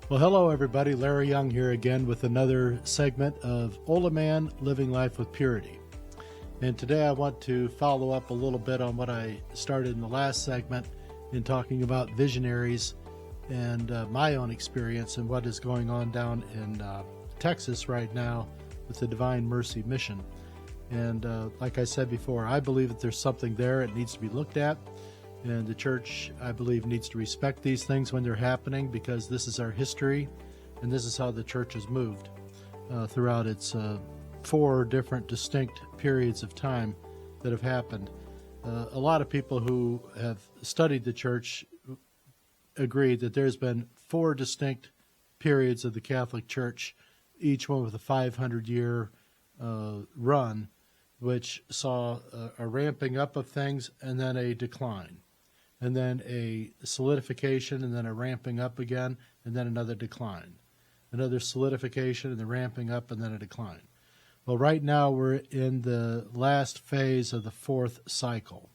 Well, hello everybody. Larry Young here again with another segment of OLaMan, Living Life with Purity. And today I want to follow up a little bit on what I started in the last segment in talking about visionaries and my own experience and what is going on down in Texas right now with the Divine Mercy Mission. And like I said before, I believe that there's something there. It needs to be looked at. And the church, I believe, needs to respect these things when they're happening, because this is our history, and this is how the church has moved throughout its 4 different distinct periods of time that have happened. A lot of people who have studied the church agree that there's been 4 distinct periods of the Catholic Church, each one with a 500-year run, which saw a ramping up of things and then a decline, and then a solidification, and then a ramping up again, and then another decline, another solidification, and the ramping up, and then a decline. Well, right now we're in the last phase of the 4th cycle.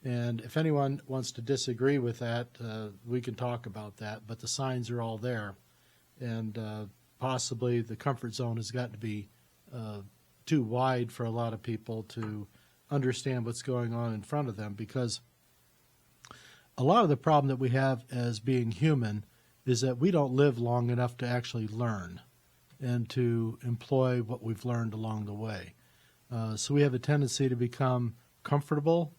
And if anyone wants to disagree with that, we can talk about that, but the signs are all there. And possibly the comfort zone has got to be too wide for a lot of people to understand what's going on in front of them, because a lot of the problem that we have as being human is that we don't live long enough to actually learn and to employ what we've learned along the way. So we have a tendency to become comfortable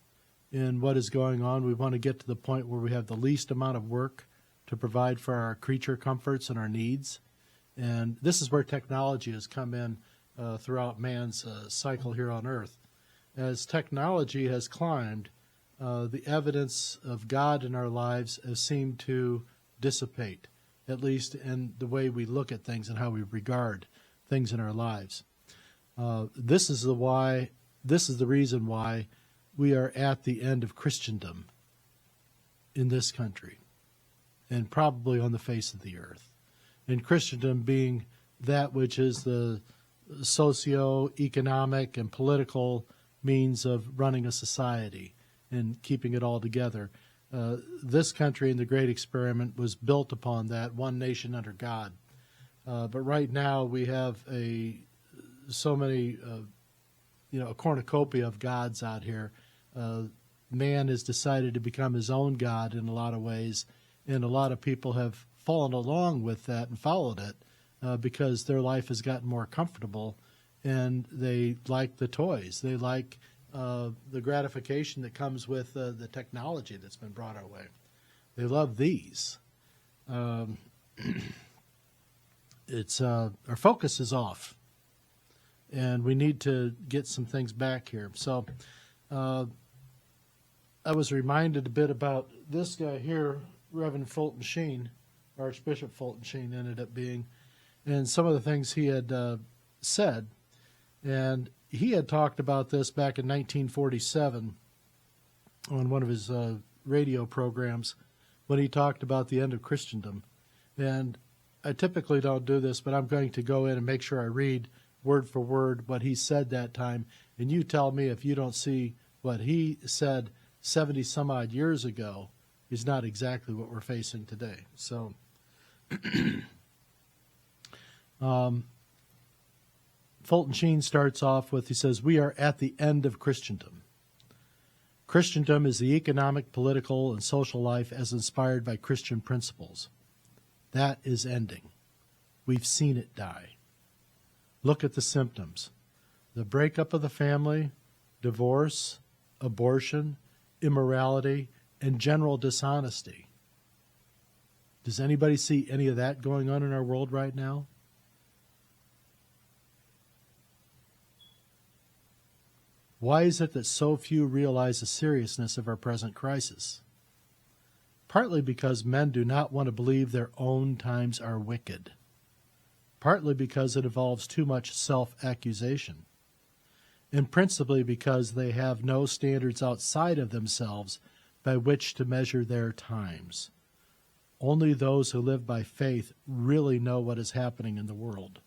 in what is going on. We want to get to the point where we have the least amount of work to provide for our creature comforts and our needs. And this is where technology has come in throughout man's cycle here on earth. As technology has climbed, the evidence of God in our lives has seemed to dissipate, at least in the way we look at things and how we regard things in our lives. This is the reason why we are at the end of Christendom in this country, and probably on the face of the earth. And Christendom being that which is the socio-economic and political means of running a society and keeping it all together. This country in the Great Experiment was built upon that, one nation under God. But right now we have a cornucopia of gods out here. Man has decided to become his own God in a lot of ways, and a lot of people have fallen along with that and followed it because their life has gotten more comfortable, and they like the toys. They like the gratification that comes with the technology that's been brought our way. They love these. Our focus is off, and we need to get some things back here. So I was reminded a bit about this guy here, Reverend Fulton Sheen, Archbishop Fulton Sheen ended up being, and some of the things he had said. And he had talked about this back in 1947 on one of his radio programs when he talked about the end of Christendom. And I typically don't do this, but I'm going to go in and make sure I read word for word what he said that time. And you tell me if you don't see what he said 70 some odd years ago is not exactly what we're facing today. So Fulton Sheen starts off with, he says, "We are at the end of Christendom. Christendom is the economic, political, and social life as inspired by Christian principles. That is ending. We've seen it die. Look at the symptoms. The breakup of the family, divorce, abortion, immorality, and general dishonesty. Does anybody see any of that going on in our world right now? Why is it that so few realize the seriousness of our present crisis? Partly because men do not want to believe their own times are wicked. Partly because it involves too much self-accusation. And principally because they have no standards outside of themselves by which to measure their times. Only those who live by faith really know what is happening in the world.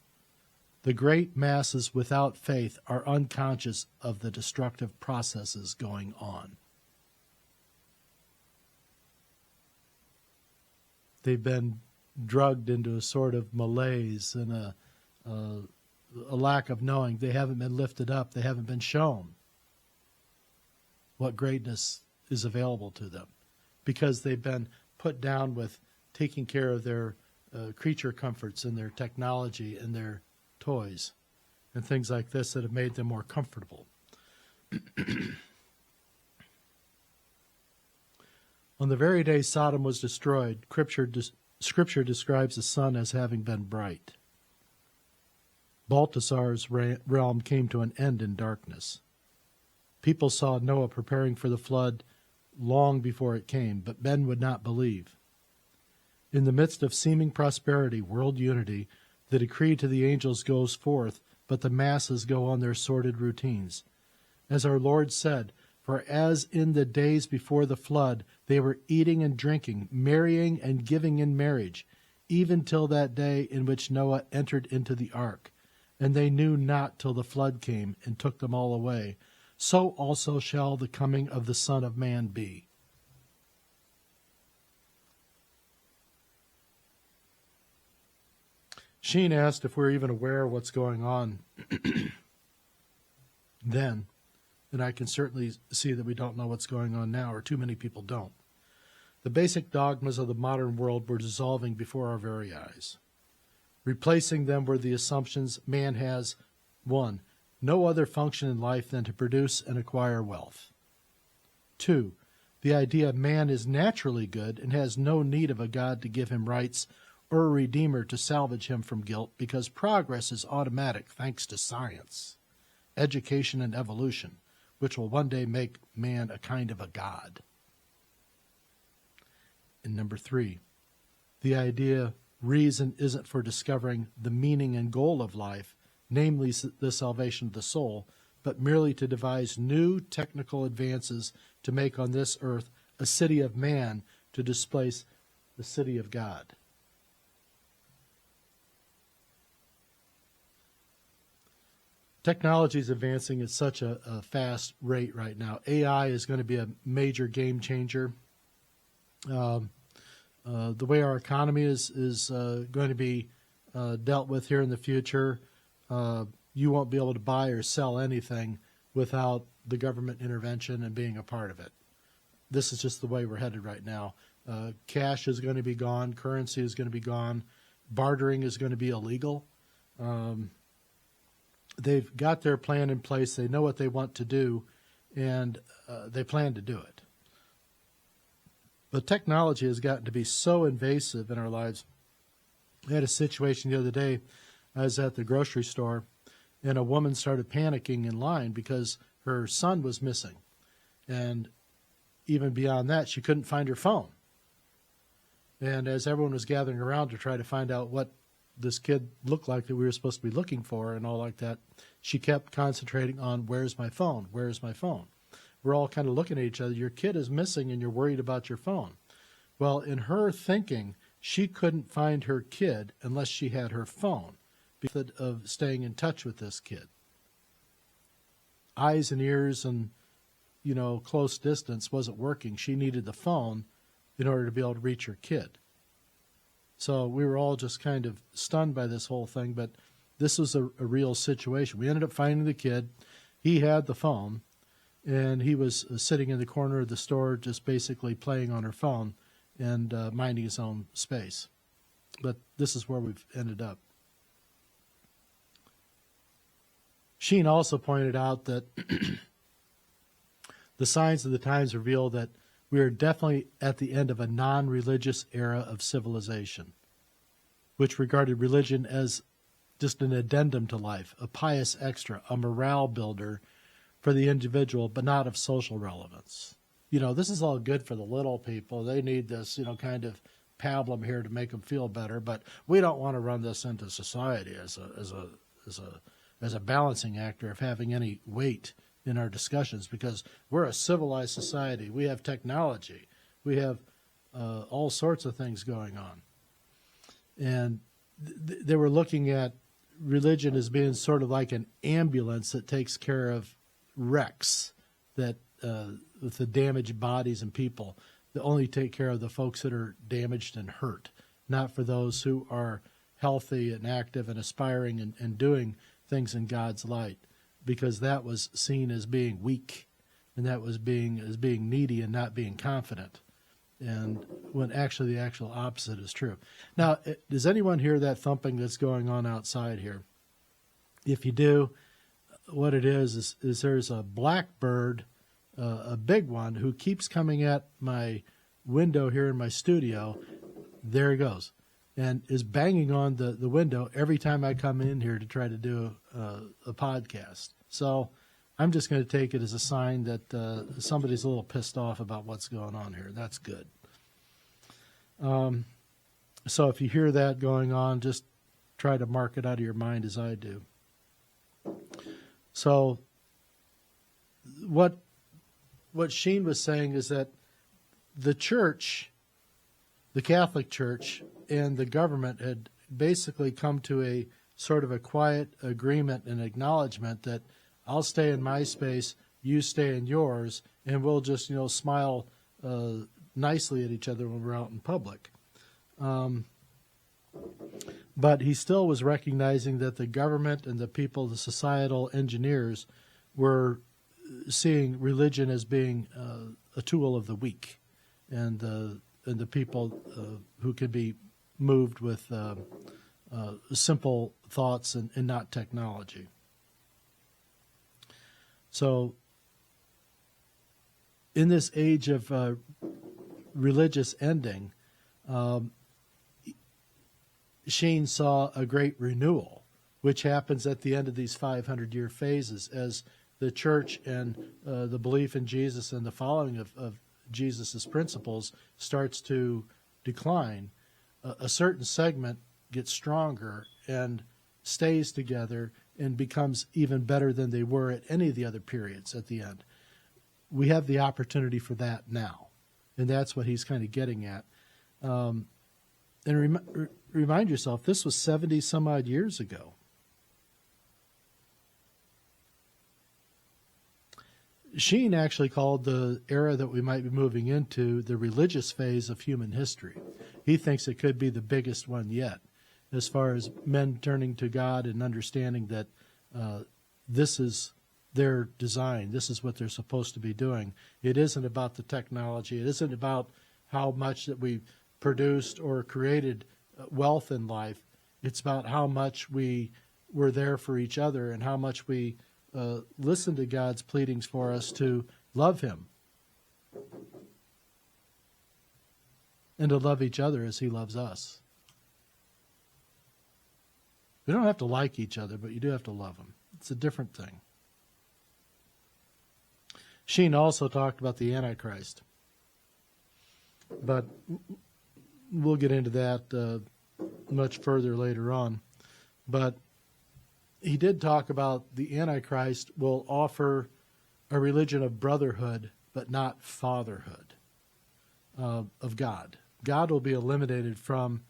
The great masses without faith are unconscious of the destructive processes going on. They've been drugged into a sort of malaise and a lack of knowing. They haven't been lifted up. They haven't been shown what greatness is available to them because they've been put down with taking care of their creature comforts and their technology and their toys and things like this that have made them more comfortable. On the very day Sodom was destroyed, Scripture describes the sun as having been bright. Balthasar's realm came to an end in darkness. People saw Noah preparing for the flood long before it came, but men would not believe. In the midst of seeming prosperity, world unity, the decree to the angels goes forth, but the masses go on their sordid routines. As our Lord said, "For as in the days before the flood, they were eating and drinking, marrying and giving in marriage, even till that day in which Noah entered into the ark. And they knew not till the flood came and took them all away. So also shall the coming of the Son of Man be." Sheen asked if we're even aware of what's going on then, and I can certainly see that we don't know what's going on now, or too many people don't. The basic dogmas of the modern world were dissolving before our very eyes. Replacing them were the assumptions man has, 1, no other function in life than to produce and acquire wealth. 2, the idea man is naturally good and has no need of a God to give him rights or a redeemer to salvage him from guilt because progress is automatic thanks to science, education, and evolution, which will one day make man a kind of a god. And number 3, the idea reason isn't for discovering the meaning and goal of life, namely the salvation of the soul, but merely to devise new technical advances to make on this earth a city of man to displace the city of God. Technology is advancing at such a fast rate right now. AI is going to be a major game changer. The way our economy is going to be dealt with here in the future, you won't be able to buy or sell anything without the government intervention and being a part of it. This is just the way we're headed right now. Cash is going to be gone. Currency is going to be gone. Bartering is going to be illegal. They've got their plan in place. They know what they want to do, and they plan to do it. But technology has gotten to be so invasive in our lives. I had a situation the other day. I was at the grocery store, and a woman started panicking in line because her son was missing. And even beyond that, she couldn't find her phone. And as everyone was gathering around to try to find out what this kid looked like that we were supposed to be looking for and all like that, she kept concentrating on, where's my phone? Where's my phone? We're all kind of looking at each other. Your kid is missing and you're worried about your phone. Well, in her thinking, she couldn't find her kid unless she had her phone because of staying in touch with this kid. Eyes and ears and, close distance wasn't working. She needed the phone in order to be able to reach her kid. So we were all just kind of stunned by this whole thing, but this was a real situation. We ended up finding the kid. He had the phone, and he was sitting in the corner of the store just basically playing on her phone and minding his own space. But this is where we've ended up. Sheen also pointed out that the signs of the times reveal that we are definitely at the end of a non-religious era of civilization, which regarded religion as just an addendum to life, a pious extra, a morale builder for the individual, but not of social relevance. This is all good for the little people. They need this, kind of pablum here to make them feel better, but we don't want to run this into society as a balancing actor of having any weight in our discussions, because we're a civilized society. We have technology. We have all sorts of things going on. And they were looking at religion as being sort of like an ambulance that takes care of wrecks, that with the damaged bodies and people, that only take care of the folks that are damaged and hurt, not for those who are healthy and active and aspiring and doing things in God's light, because that was seen as being weak, and that was being needy and not being confident. And when actually the actual opposite is true. Now, does anyone hear that thumping that's going on outside here? If you do, what it is there's a blackbird, a big one, who keeps coming at my window here in my studio. There he goes, and is banging on the window every time I come in here to try to do a podcast. So I'm just going to take it as a sign that somebody's a little pissed off about what's going on here. That's good. So if you hear that going on, just try to mark it out of your mind as I do. So what Sheen was saying is that the church, the Catholic Church, and the government had basically come to a sort of a quiet agreement and acknowledgement that I'll stay in my space, you stay in yours, and we'll just, smile nicely at each other when we're out in public. But he still was recognizing that the government and the people, the societal engineers, were seeing religion as being a tool of the weak, and the people who could be moved with simple thoughts and not technology. So in this age of religious ending, Sheen saw a great renewal, which happens at the end of these 500-year phases as the church and the belief in Jesus and the following of Jesus' principles starts to decline. A certain segment gets stronger and stays together and becomes even better than they were at any of the other periods at the end. We have the opportunity for that now, and that's what he's kind of getting at. And remind yourself, this was 70 some odd years ago. Sheen actually called the era that we might be moving into the religious phase of human history. He thinks it could be the biggest one yet, as far as men turning to God and understanding that this is their design, this is what they're supposed to be doing. It isn't about the technology. It isn't about how much that we produced or created wealth in life. It's about how much we were there for each other and how much we listen to God's pleadings for us to love Him and to love each other as He loves us. We don't have to like each other, but you do have to love them. It's a different thing. Sheen also talked about the Antichrist, but we'll get into that much further later on. But he did talk about the Antichrist will offer a religion of brotherhood, but not fatherhood of God. God will be eliminated from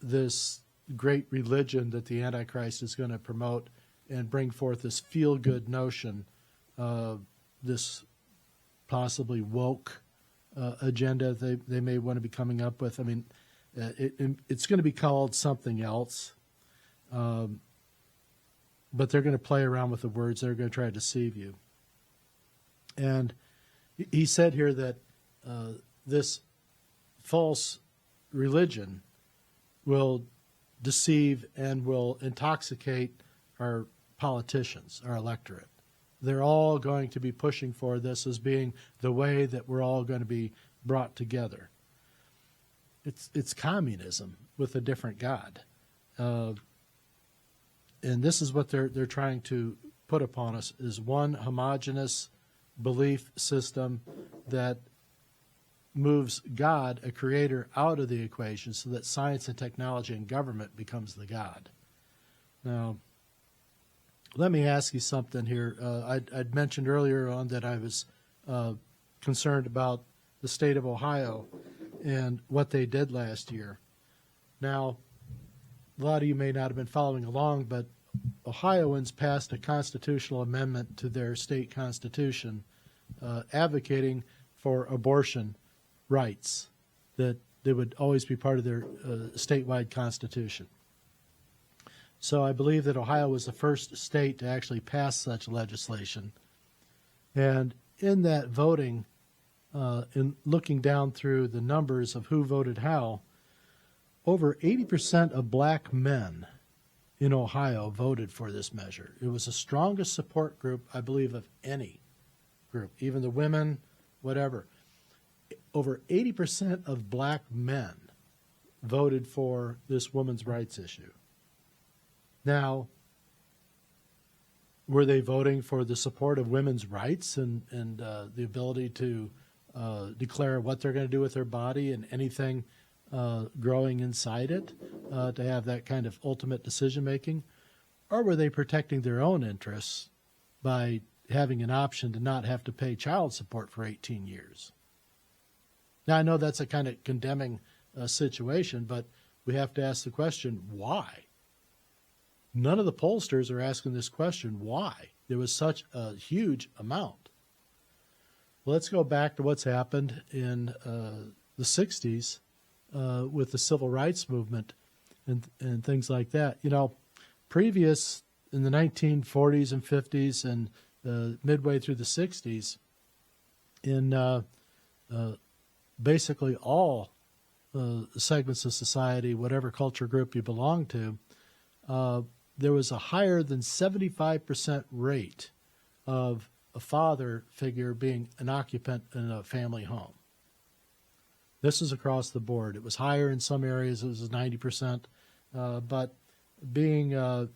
this great religion that the Antichrist is going to promote and bring forth this feel-good notion, this possibly woke agenda they may want to be coming up with. I mean, it's going to be called something else. But they're going to play around with the words. They're going to try to deceive you. And he said here that this false religion will deceive and will intoxicate our politicians, our electorate. They're all going to be pushing for this as being the way that we're all going to be brought together. It's communism with a different God. And this is what they're trying to put upon us, is one homogeneous belief system that moves God, a creator, out of the equation so that science and technology and government becomes the God. Now, let me ask you something here. I'd mentioned earlier on that I was concerned about the state of Ohio and what they did last year. Now, a lot of you may not have been following along, but Ohioans passed a constitutional amendment to their state constitution advocating for abortion rights, that they would always be part of their statewide constitution. So I believe that Ohio was the first state to actually pass such legislation. And in that voting, in looking down through the numbers of who voted how, over 80% of black men in Ohio voted for this measure. It was the strongest support group, I believe, of any group, even the women, whatever. Over 80% of black men voted for this women's rights issue. Now, were they voting for the support of women's rights and the ability to declare what they're going to do with their body and anything growing inside it, to have that kind of ultimate decision-making? Or were they protecting their own interests by having an option to not have to pay child support for 18 years? Now, I know that's a kind of condemning situation, but we have to ask the question, why? None of the pollsters are asking this question, why? There was such a huge amount. Well, let's go back to what's happened in the 60s with the civil rights movement and things like that. You know, previous in the 1940s and 50s and midway through the 60s, in basically all segments of society, whatever culture group you belong to, there was a higher than 75% rate of a father figure being an occupant in a family home. This is across the board. It was higher in some areas. It was 90%. But being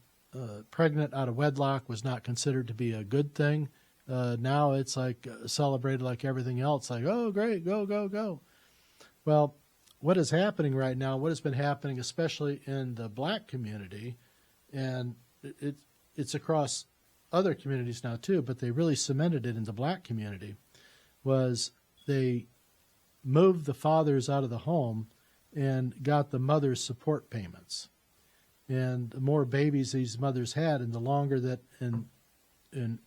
pregnant out of wedlock was not considered to be a good thing. Now it's like celebrated like everything else, like, oh, great, go, go, go. Well, what is happening right now, what has been happening, especially in the black community, and it's across other communities now too, but they really cemented it in the black community, was they moved the fathers out of the home and got the mothers support payments. And the more babies these mothers had, and the longer that, and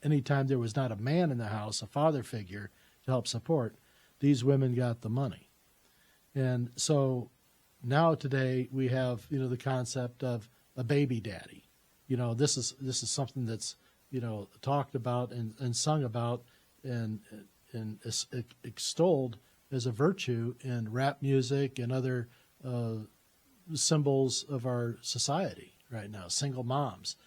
any time there was not a man in the house, a father figure to help support, these women got the money. And so now today we have, you know, the concept of a baby daddy. You know, this is something that's, you know, talked about and sung about and extolled as a virtue in rap music and other symbols of our society right now. Single moms,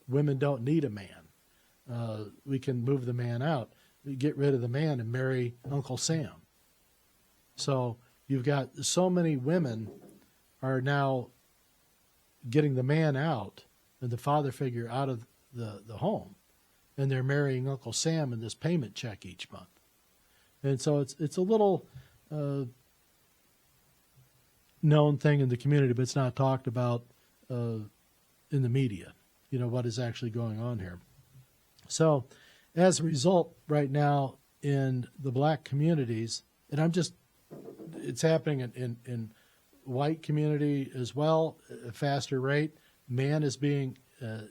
women don't need a man. We can move the man out, get rid of the man and marry Uncle Sam. So you've got so many women are now getting the man out and the father figure out of the home, and they're marrying Uncle Sam in this payment check each month. And so it's a little known thing in the community, but it's not talked about in the media, you know, what is actually going on here. So as a result, right now in the black communities, and it's happening in white community as well, a faster rate. Man is being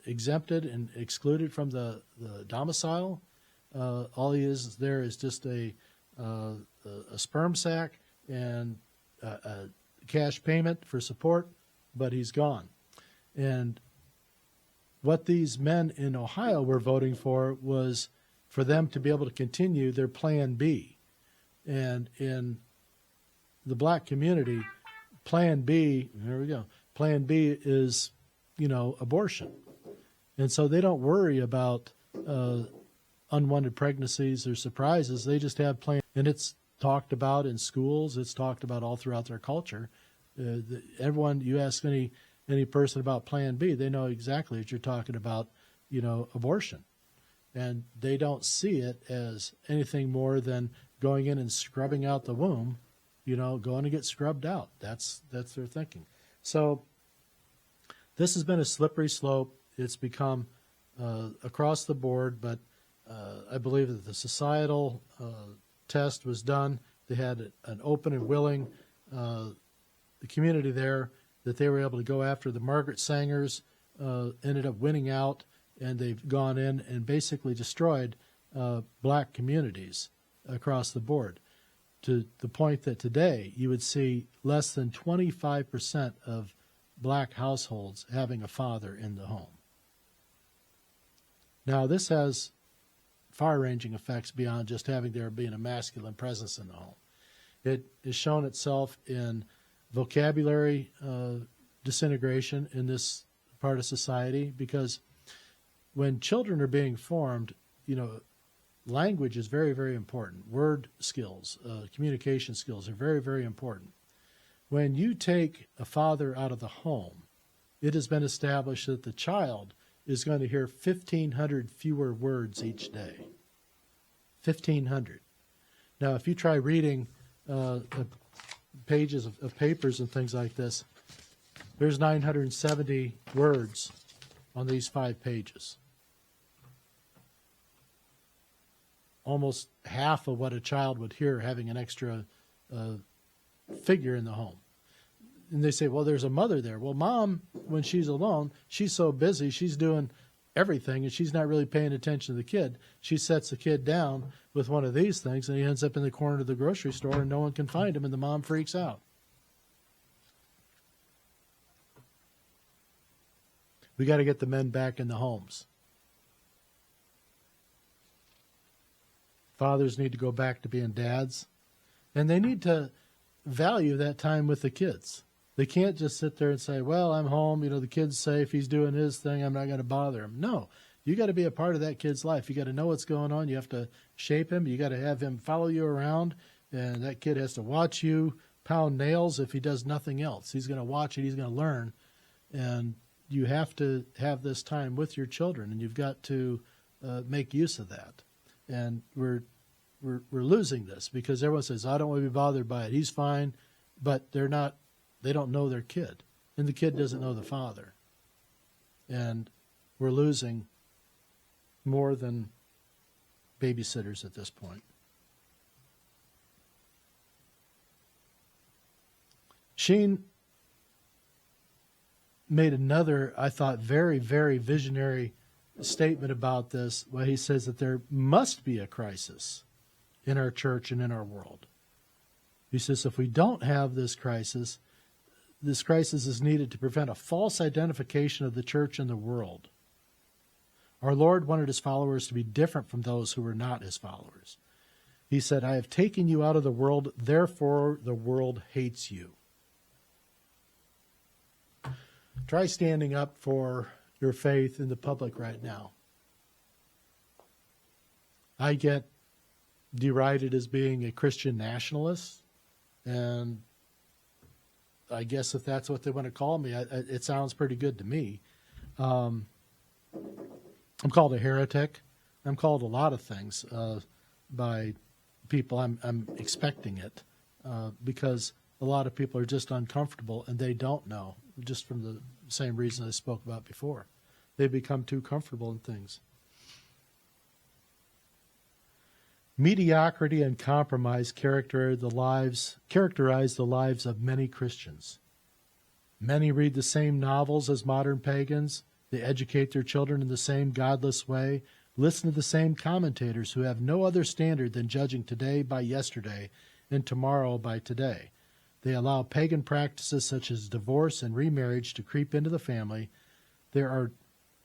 exempted and excluded from the domicile. All he is there is just a sperm sac and a cash payment for support, but he's gone. And what these men in Ohio were voting for was for them to be able to continue their Plan B. And in the black community, Plan B, there we go, Plan B is, you know, abortion. And so they don't worry about unwanted pregnancies or surprises. They just have plans. And it's talked about in schools. It's talked about all throughout their culture. Everyone, you ask any person about Plan B, they know exactly what you're talking about, you know, abortion. And they don't see it as anything more than going in and scrubbing out the womb, you know, going to get scrubbed out. That's their thinking. So this has been a slippery slope. It's become across the board, but I believe that the societal test was done. They had an open and willing the community there that they were able to go after. The Margaret Sangers ended up winning out, and they've gone in and basically destroyed black communities across the board. to the point that today you would see less than 25% of black households having a father in the home. Now, this has far-ranging effects beyond just having there being a masculine presence in the home. It has shown itself in vocabulary disintegration in this part of society, because when children are being formed, language is very, very important. Word skills, communication skills are very, very important. When you take a father out of the home, it has been established that the child is going to hear 1,500 fewer words each day. 1,500. Now, if you try reading pages of papers and things like this, there's 970 words on these 5 pages. Almost half of what a child would hear having an extra figure in the home. And they say, well, there's a mother there. Well, mom, when she's alone, she's so busy, she's doing everything, and she's not really paying attention to the kid. She sets the kid down with one of these things, and he ends up in the corner of the grocery store, and no one can find him, and the mom freaks out. We got to get the men back in the homes. Fathers need to go back to being dads, and they need to value that time with the kids. They can't just sit there and say, well, I'm home, the kid's safe, he's doing his thing, I'm not going to bother him. No, you got to be a part of that kid's life. You got to know what's going on. You have to shape him. You got to have him follow you around, and that kid has to watch you pound nails if he does nothing else. He's going to watch it, he's going to learn, and you have to have this time with your children, and you've got to make use of that. And we're losing this because everyone says, I don't want to be bothered by it. He's fine, but they don't know their kid, and the kid doesn't know the father. And we're losing more than babysitters at this point. Sheen made another, I thought, very, very visionary statement about this, where he says that there must be a crisis in our church and in our world. He says if we don't have this crisis is needed to prevent a false identification of the church and the world. Our Lord wanted his followers to be different from those who were not his followers. He said, I have taken you out of the world, therefore the world hates you. Try standing up for your faith in the public right now. I get derided as being a Christian nationalist, and I guess if that's what they want to call me, it sounds pretty good to me. I'm called a heretic. I'm called a lot of things by people. I'm expecting it because a lot of people are just uncomfortable and they don't know, just from the same reason I spoke about before. They become too comfortable in things. Mediocrity and compromise characterize the lives of many Christians. Many read the same novels as modern pagans. They educate their children in the same godless way, listen to the same commentators who have no other standard than judging today by yesterday and tomorrow by today. They allow pagan practices such as divorce and remarriage to creep into the family. There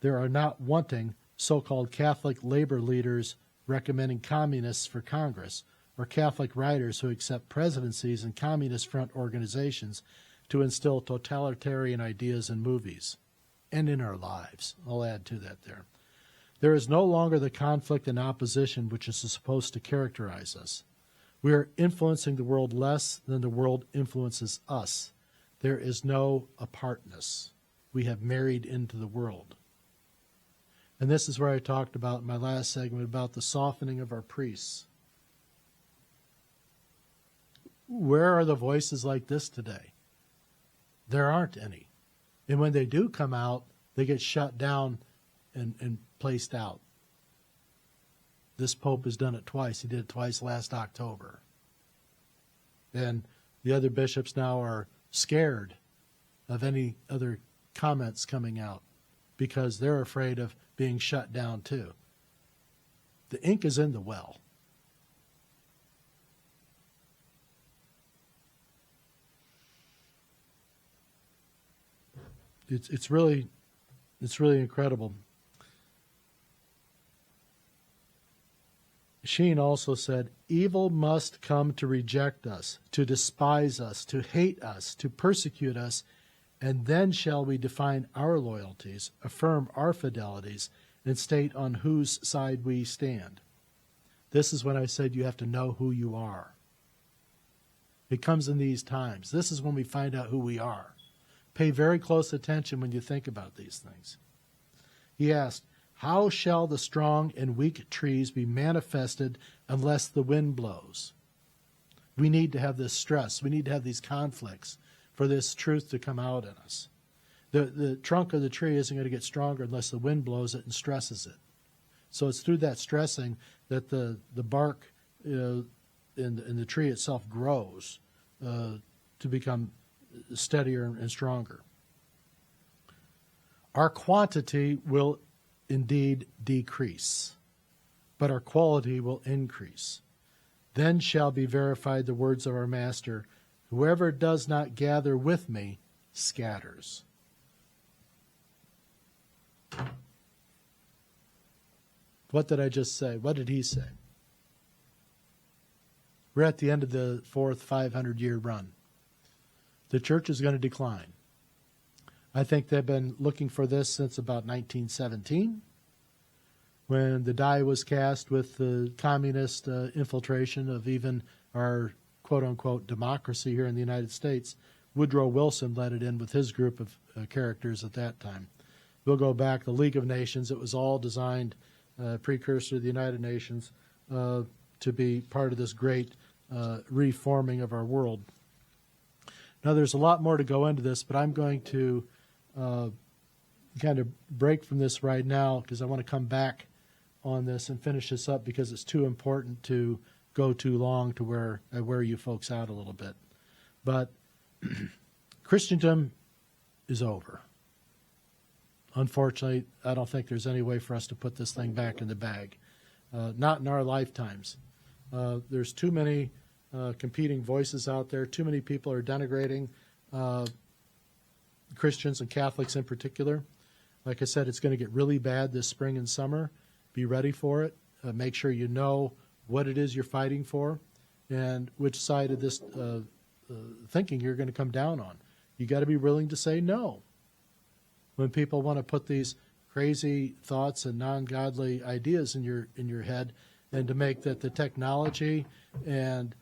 are not wanting so-called Catholic labor leaders recommending communists for Congress, or Catholic writers who accept presidencies and communist front organizations to instill totalitarian ideas in movies and in our lives. I'll add to that there. There is no longer the conflict and opposition which is supposed to characterize us. We are influencing the world less than the world influences us. There is no apartness. We have married into the world. And this is where I talked about in my last segment about the softening of our priests. Where are the voices like this today? There aren't any. And when they do come out, they get shut down and placed out. This Pope has done it twice. He did it twice last October. And the other bishops now are scared of any other comments coming out because they're afraid of being shut down too. The ink is in the well. It's really incredible. Sheen also said, evil must come to reject us, to despise us, to hate us, to persecute us, and then shall we define our loyalties, affirm our fidelities, and state on whose side we stand. This is when I said you have to know who you are. It comes in these times. This is when we find out who we are. Pay very close attention when you think about these things. He asked, how shall the strong and weak trees be manifested unless the wind blows? We need to have this stress. We need to have these conflicts for this truth to come out in us. The trunk of the tree isn't going to get stronger unless the wind blows it and stresses it. So it's through that stressing that the bark in the tree itself grows to become steadier and stronger. Our quantity will indeed decrease, but our quality will increase. Then shall be verified the words of our Master, whoever does not gather with me scatters. What did I just say? What did he say? We're at the end of the fourth 500-year run. The church is going to decline. I think they've been looking for this since about 1917, when the die was cast with the communist infiltration of even our quote-unquote democracy here in the United States. Woodrow Wilson led it in with his group of characters at that time. We'll go back, the League of Nations. It was all designed, precursor to the United Nations, to be part of this great reforming of our world. Now, there's a lot more to go into this, but I'm going to kind of break from this right now because I want to come back on this and finish this up because it's too important to go too long to where I wear you folks out a little bit. But Christendom is over. Unfortunately, I don't think there's any way for us to put this thing back in the bag. Not in our lifetimes. There's too many competing voices out there. Too many people are denigrating Christians and Catholics in particular. Like I said, it's going to get really bad this spring and summer. Be ready for it. Make sure you know what it is you're fighting for and which side of this thinking you're going to come down on. You got to be willing to say no. When people want to put these crazy thoughts and non-godly ideas in your head, and to make that the technology and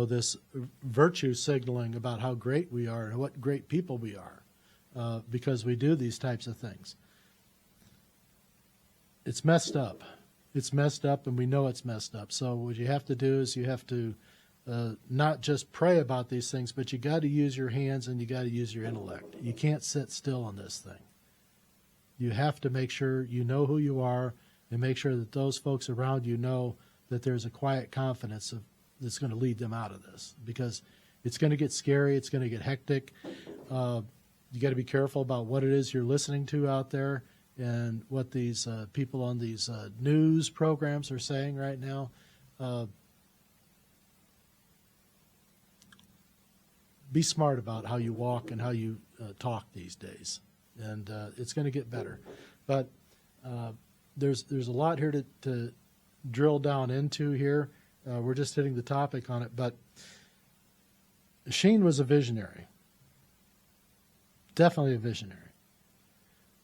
this virtue signaling about how great we are and what great people we are because we do these types of things. It's messed up. It's messed up, and we know it's messed up. So what you have to do is you have to not just pray about these things, but you got to use your hands and you got to use your intellect. You can't sit still on this thing. You have to make sure you know who you are and make sure that those folks around you know that there's a quiet confidence that's going to lead them out of this, because it's going to get scary. It's going to get hectic. You got to be careful about what it is you're listening to out there and what these people on these news programs are saying right now. Be smart about how you walk and how you talk these days, and it's going to get better. But there's a lot here to drill down into here. We're just hitting the topic on it, but Sheen was a visionary. Definitely a visionary.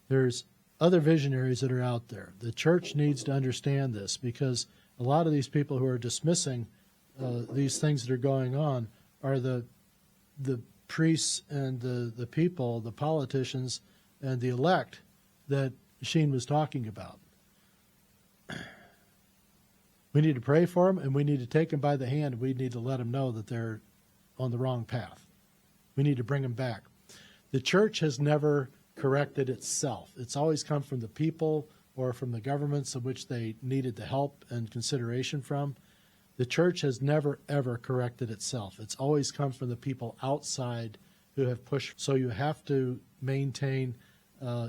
There's other visionaries that are out there. The church needs to understand this, because a lot of these people who are dismissing these things that are going on are the priests and the people, the politicians, and the elect that Sheen was talking about. We need to pray for them, and we need to take them by the hand. We need to let them know that they're on the wrong path. We need to bring them back. The church has never corrected itself. It's always come from the people or from the governments of which they needed the help and consideration from. The church has never, ever corrected itself. It's always come from the people outside who have pushed. So you have to maintain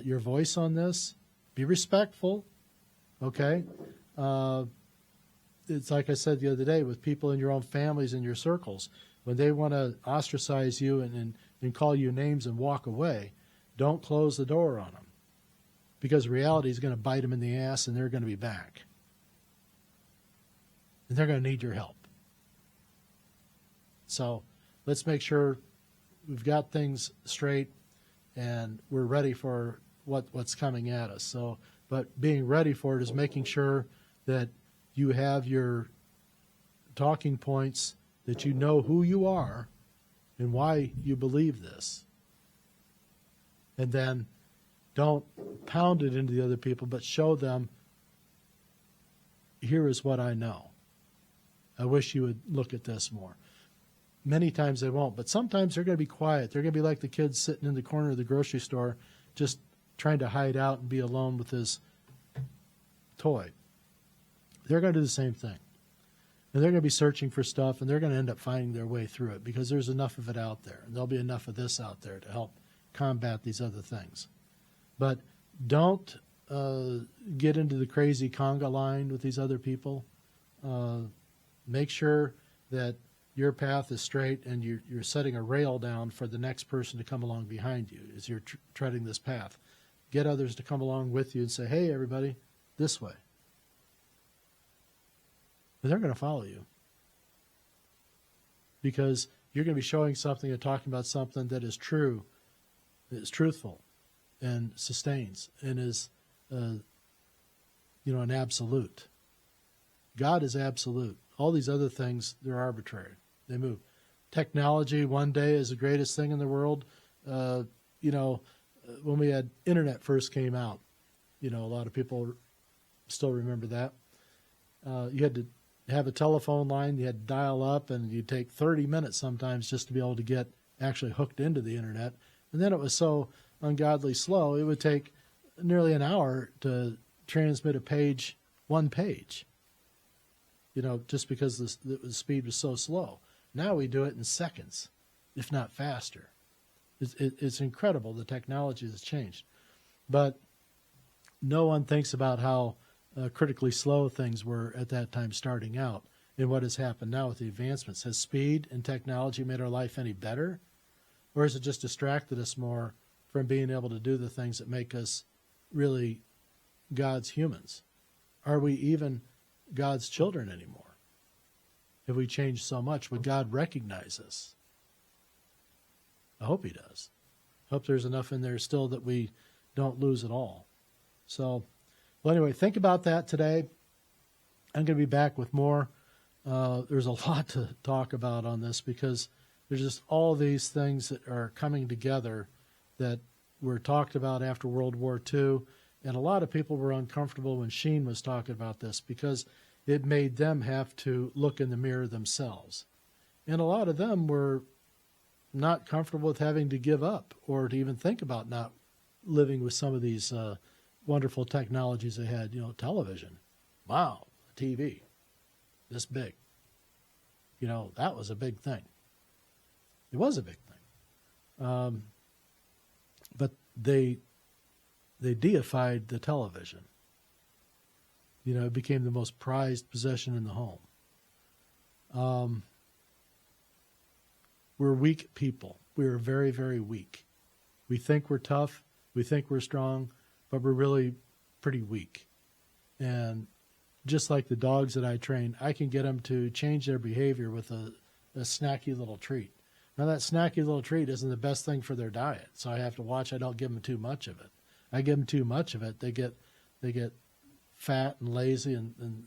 your voice on this. Be respectful, okay? It's like I said the other day with people in your own families and your circles. When they want to ostracize you and and call you names and walk away, don't close the door on them, because reality is going to bite them in the ass, and they're going to be back. And they're going to need your help. So let's make sure we've got things straight and we're ready for what's coming at us. So, but being ready for it is making sure that you have your talking points, that you know who you are and why you believe this. And then don't pound it into the other people, but show them, here is what I know. I wish you would look at this more. Many times they won't, but sometimes they're going to be quiet. They're going to be like the kid sitting in the corner of the grocery store, just trying to hide out and be alone with his toy. They're going to do the same thing. And they're going to be searching for stuff, and they're going to end up finding their way through it, because there's enough of it out there. And there'll be enough of this out there to help combat these other things. But don't get into the crazy conga line with these other people. Make sure that your path is straight, and you're setting a rail down for the next person to come along behind you as you're treading this path. Get others to come along with you and say, hey, everybody, this way. And they're going to follow you, because you're going to be showing something and talking about something that is true, that is truthful, and sustains, and is, an absolute. God is absolute. All these other things, they're arbitrary. They move. Technology one day is the greatest thing in the world. When we had internet first came out, a lot of people still remember that. You had to have a telephone line, you had to dial up, and you'd take 30 minutes sometimes just to be able to get actually hooked into the internet. And then it was so ungodly slow, it would take nearly an hour to transmit one page. Just because the speed was so slow. Now we do it in seconds, if not faster. It's incredible, the technology has changed. But no one thinks about how critically slow things were at that time starting out, and what has happened now with the advancements. Has speed and technology made our life any better? Or has it just distracted us more from being able to do the things that make us really God's humans? Are we even God's children anymore? Have we changed so much? Would God recognize us? I hope he does. I hope there's enough in there still that we don't lose it all. So, well, anyway, think about that today. I'm going to be back with more. There's a lot to talk about on this, because there's just all these things that are coming together that were talked about after World War II. And a lot of people were uncomfortable when Sheen was talking about this, because it made them have to look in the mirror themselves. And a lot of them were not comfortable with having to give up, or to even think about not living with some of these wonderful technologies they had. Television. Wow, TV. This big. That was a big thing. It was a big thing. But they deified the television. It became the most prized possession in the home. We're weak people. We are very, very weak. We think we're tough. We think we're strong, but we're really pretty weak. And just like the dogs that I train, I can get them to change their behavior with a snacky little treat. Now, that snacky little treat isn't the best thing for their diet, so I have to watch I don't give them too much of it. I give them too much of it, they get fat and lazy and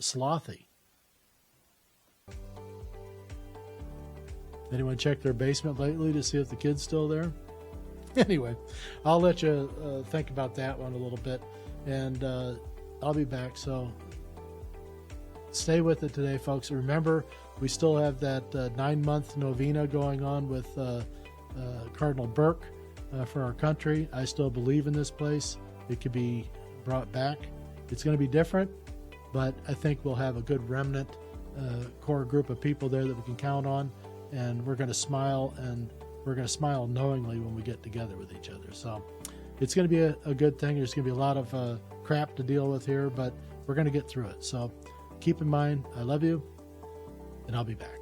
slothy. Anyone check their basement lately to see if the kid's still there? Anyway, I'll let you think about that one a little bit, and I'll be back. So stay with it today, folks. Remember, we still have that 9-month novena going on with Cardinal Burke for our country. I still believe in this place. It could be brought back. It's going to be different, but I think we'll have a good remnant core group of people there that we can count on, and we're going to smile, and we're going to smile knowingly when we get together with each other. So it's going to be a good thing. There's going to be a lot of crap to deal with here, but we're going to get through it. So keep in mind, I love you, and I'll be back.